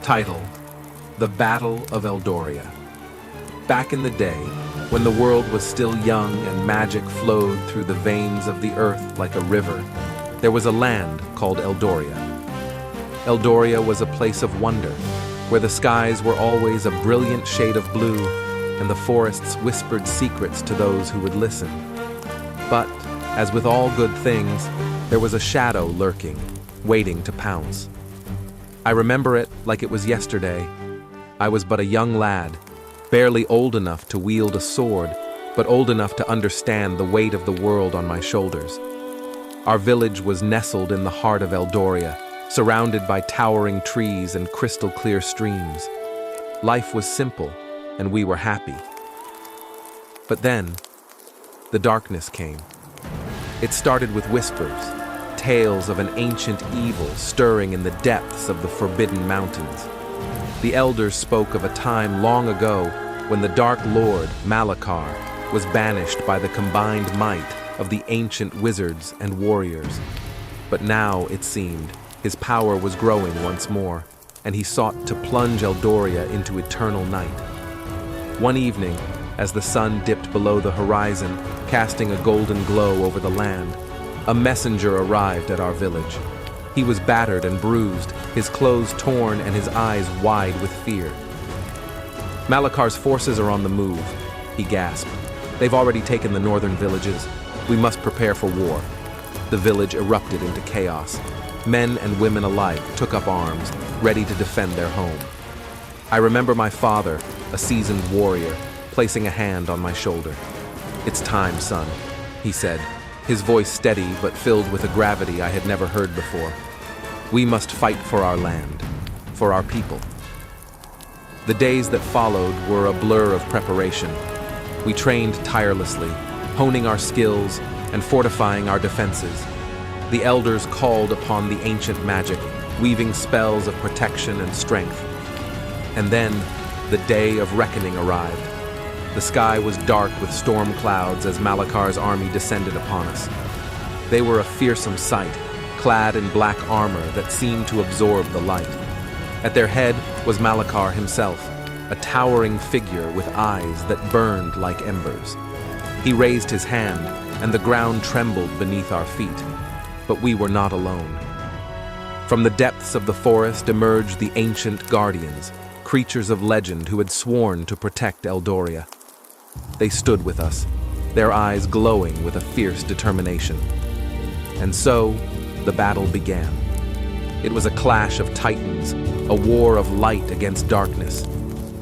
Title: The Battle of Eldoria. Back in the day, when the world was still young and magic flowed through the veins of the earth like a river, there was a land called Eldoria. Eldoria was a place of wonder, where the skies were always a brilliant shade of blue and the forests whispered secrets to those who would listen. But, as with all good things, there was a shadow lurking, waiting to pounce. I remember it like it was yesterday. I was but a young lad, barely old enough to wield a sword, but old enough to understand the weight of the world on my shoulders. Our village was nestled in the heart of Eldoria, surrounded by towering trees and crystal-clear streams. Life was simple, and we were happy. But then, the darkness came. It started with whispers, tales of an ancient evil stirring in the depths of the Forbidden Mountains. The elders spoke of a time long ago when the Dark Lord Malakar was banished by the combined might of the ancient wizards and warriors. But now, it seemed, his power was growing once more, and he sought to plunge Eldoria into eternal night. One evening, as the sun dipped below the horizon, casting a golden glow over the land, a messenger arrived at our village. He was battered and bruised, his clothes torn and his eyes wide with fear. "Malakar's forces are on the move," he gasped. "They've already taken the northern villages. We must prepare for war." The village erupted into chaos. Men and women alike took up arms, ready to defend their home. I remember my father, a seasoned warrior, placing a hand on my shoulder. "It's time, son," he said, his voice steady but filled with a gravity I had never heard before. "We must fight for our land, for our people." The days that followed were a blur of preparation. We trained tirelessly, honing our skills and fortifying our defenses. The elders called upon the ancient magic, weaving spells of protection and strength. And then, the day of reckoning arrived. The sky was dark with storm clouds as Malakar's army descended upon us. They were a fearsome sight, clad in black armor that seemed to absorb the light. At their head was Malakar himself, a towering figure with eyes that burned like embers. He raised his hand, and the ground trembled beneath our feet. But we were not alone. From the depths of the forest emerged the ancient guardians, creatures of legend who had sworn to protect Eldoria. They stood with us, their eyes glowing with a fierce determination. And so, the battle began. It was a clash of titans, a war of light against darkness.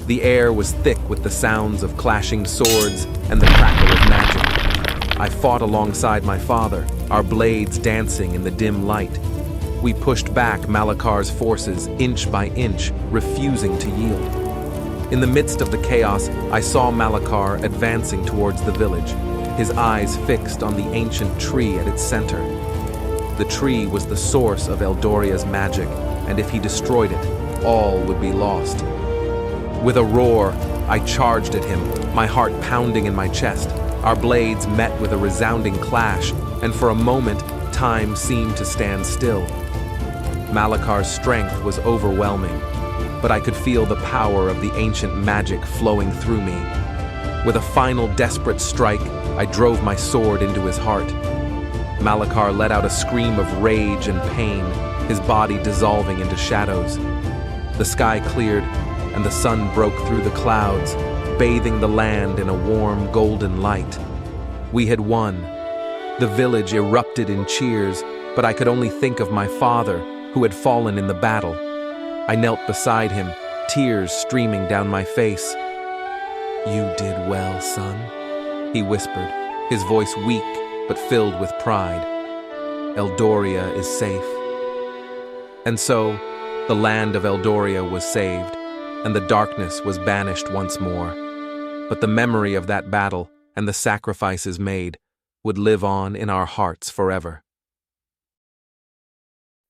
The air was thick with the sounds of clashing swords and the crackle of magic. I fought alongside my father, our blades dancing in the dim light. We pushed back Malakar's forces inch by inch, refusing to yield. In the midst of the chaos, I saw Malakar advancing towards the village, his eyes fixed on the ancient tree at its center. The tree was the source of Eldoria's magic, and if he destroyed it, all would be lost. With a roar, I charged at him, my heart pounding in my chest. Our blades met with a resounding clash, and for a moment, time seemed to stand still. Malakar's strength was overwhelming, but I could feel the power of the ancient magic flowing through me. With a final desperate strike, I drove my sword into his heart. Malakar let out a scream of rage and pain, his body dissolving into shadows. The sky cleared, and the sun broke through the clouds, bathing the land in a warm, golden light. We had won. The village erupted in cheers, but I could only think of my father, who had fallen in the battle. I knelt beside him, tears streaming down my face. "You did well, son," he whispered, his voice weak but filled with pride. "Eldoria is safe." And so, the land of Eldoria was saved, and the darkness was banished once more. But the memory of that battle and the sacrifices made would live on in our hearts forever.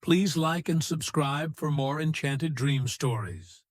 Please like and subscribe for more Enchanted Dream stories.